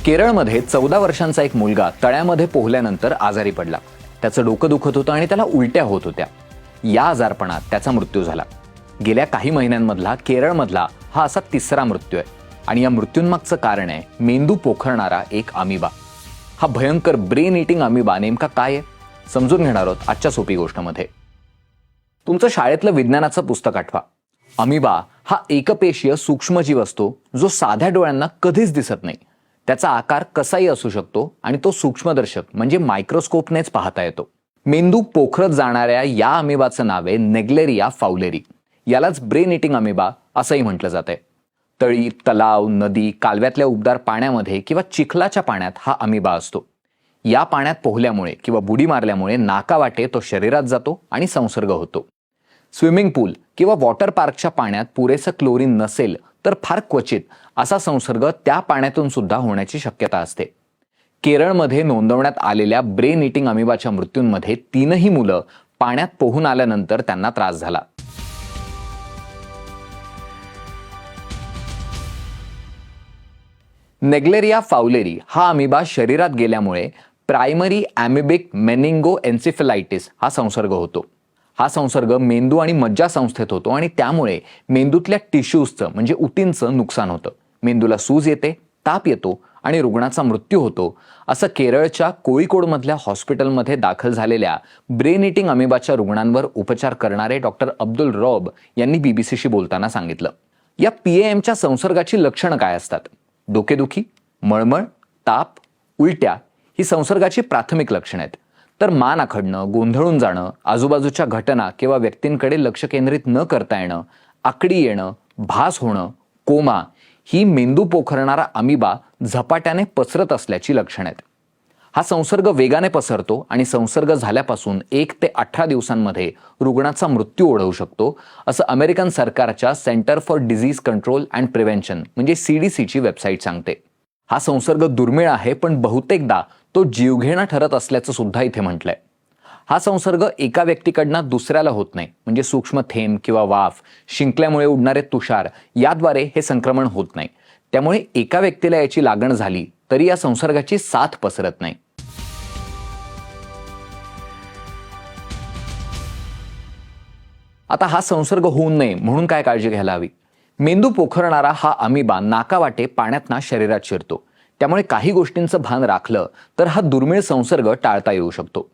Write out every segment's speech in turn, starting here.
केरळमध्ये 14 वर्षांचा एक मुलगा तळ्यामध्ये पोहल्यानंतर आजारी पडला. त्याचं डोकं दुखत होतं आणि त्याला उलट्या होत होत्या. या आजारपणात त्याचा मृत्यू झाला. गेल्या काही महिन्यांमधला केरळमधला हा असा तिसरा मृत्यू आहे आणि या मृत्यूंमागचं कारण आहे मेंदू पोखरणारा एक अमिबा. हा भयंकर ब्रेन इटिंग अमिबा नेमका काय आहे समजून घेणार आहोत आजच्या सोपी गोष्टमध्ये. तुमचं शाळेतलं विज्ञानाचं पुस्तक आठवा. अमिबा हा एकपेशीय सूक्ष्मजीव असतो जो साध्या डोळ्यांना कधीच दिसत नाही. त्याचा आकार कसाही असू शकतो आणि तो सूक्ष्मदर्शक म्हणजे मायक्रोस्कोपनेच पाहता येतो. मेंदू पोखरत जाणाऱ्या या अमिबाचं नाव आहे नेग्लेरिया फाउलेरी. यालाच ब्रेन इटिंग अमिबा असंही म्हटलं जातंय. तळी, तलाव, नदी, कालव्यातल्या उबदार पाण्यामध्ये किंवा चिखलाच्या पाण्यात हा अमिबा असतो. या पाण्यात पोहल्यामुळे किंवा बुडी मारल्यामुळे नाकावाटे तो शरीरात जातो आणि संसर्ग होतो. स्विमिंग पूल किंवा वॉटर पार्कच्या पाण्यात पुरेसं क्लोरीन नसेल तर फार क्वचित असा संसर्ग त्या पाण्यातून सुद्धा होण्याची शक्यता असते. केरळमध्ये नोंदवण्यात आलेल्या ब्रेन इटिंग अमिबाच्या मृत्यूंमध्ये 3ही मुलं पाण्यात पोहून आल्यानंतर त्यांना त्रास झाला. नेग्लेरिया फाउलेरी हा अमिबा शरीरात गेल्यामुळे प्रायमरी ॲमिबिक मेनिंगो एन्सेफेलायटिस हा संसर्ग होतो. हा संसर्ग मेंदू आणि मज्जासंस्थेत होतो आणि त्यामुळे मेंदूतल्या टिश्यूजचं म्हणजे उतींचं नुकसान होतं. मेंदूला सूज येते, ताप येतो आणि रुग्णाचा मृत्यू होतो, असं केरळच्या कोळिकोडमधल्या हॉस्पिटलमध्ये दाखल झालेल्या ब्रेन इटिंग अमिबाच्या रुग्णांवर उपचार करणारे डॉक्टर अब्दुल रौब यांनी बीबीसीशी बोलताना सांगितलं. या PAMच्या संसर्गाची लक्षणं काय असतात? डोकेदुखी, मळमळ, ताप, उलट्या ही संसर्गाची प्राथमिक लक्षणं आहेत. तर मान आखडणं, गोंधळून जाणं, आजूबाजूच्या घटना किंवा व्यक्तींकडे लक्ष केंद्रित न करता येणं, आकडी येणं, भास होणं, कोमा ही मेंदू पोखरणारा अमिबा झपाट्याने पसरत असल्याची लक्षणं आहेत. हा संसर्ग वेगाने पसरतो आणि संसर्ग झाल्यापासून 1 ते 18 दिवसांमध्ये रुग्णाचा मृत्यू ओढवू शकतो, असं अमेरिकन सरकारच्या centre for disease control and prevention म्हणजे CDCची वेबसाईट सांगते. हा संसर्ग दुर्मिळ आहे पण बहुतेकदा तो जीवघेणा ठरत असल्याचं सुद्धा इथे म्हटलंय. हा संसर्ग एका व्यक्तीकडनं दुसऱ्याला होत नाही, म्हणजे सूक्ष्म थेंब किंवा वाफ, शिंकल्यामुळे उडणारे तुषार याद्वारे हे संक्रमण होत नाही. त्यामुळे एका व्यक्तीला याची लागण झाली तरी या संसर्गाची साथ पसरत नाही. आता हा संसर्ग होऊ नये म्हणून काय काळजी घ्यायला हवी? मेंदू पोखरणारा हा अमिबा नाकावाटे पाण्यातनं शरीरात शिरतो. त्यामुळे काही गोष्टींचं भान राखलं तर हा दुर्मिळ संसर्ग टाळता येऊ शकतो.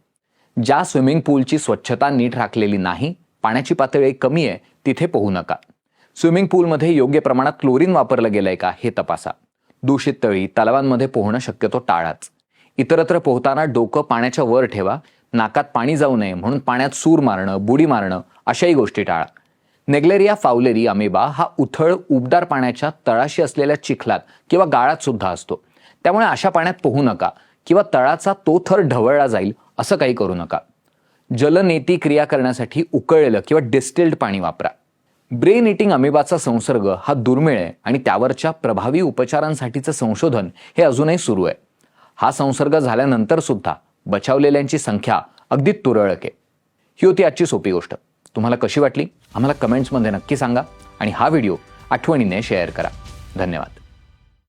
ज्या स्विमिंग पूलची स्वच्छता नीट राखलेली नाही, पाण्याची पातळी कमी आहे, तिथे पोहू नका. स्विमिंग पूलमध्ये योग्य प्रमाणात क्लोरीन वापरलं गेलंय का हे तपासा. दूषित तळी, तलावांमध्ये पोहणं शक्यतो टाळाच. इतरत्र पोहताना डोकं पाण्याच्या वर ठेवा. नाकात पाणी जाऊ नये म्हणून पाण्यात सूर मारणं, बुडी मारणं अशाही गोष्टी टाळा. नेग्लेरिया फाउलेरी अमिबा हा उथळ उबदार पाण्याच्या तळाशी असलेल्या चिखलात किंवा गाळात सुद्धा असतो. त्यामुळे अशा पाण्यात पोहू नका किंवा तळाचा तो थर ढवळला जाईल असं काही करू नका. जलनेती क्रिया करण्यासाठी उकळलेलं किंवा डिस्टिल्ड पाणी वापरा. ब्रेन इटिंग अमिबाचा संसर्ग हा दुर्मिळ आहे आणि त्यावरच्या प्रभावी उपचारांसाठीचं संशोधन हे अजूनही सुरू आहे. हा संसर्ग झाल्यानंतर सुद्धा बचावलेल्यांची संख्या अगदी तुरळक आहे. ही होती आजची सोपी गोष्ट. तुम्हाला कशी वाटली आम्हाला कमेंट्समध्ये नक्की सांगा आणि हा व्हिडिओ आठवणीने शेअर करा. धन्यवाद.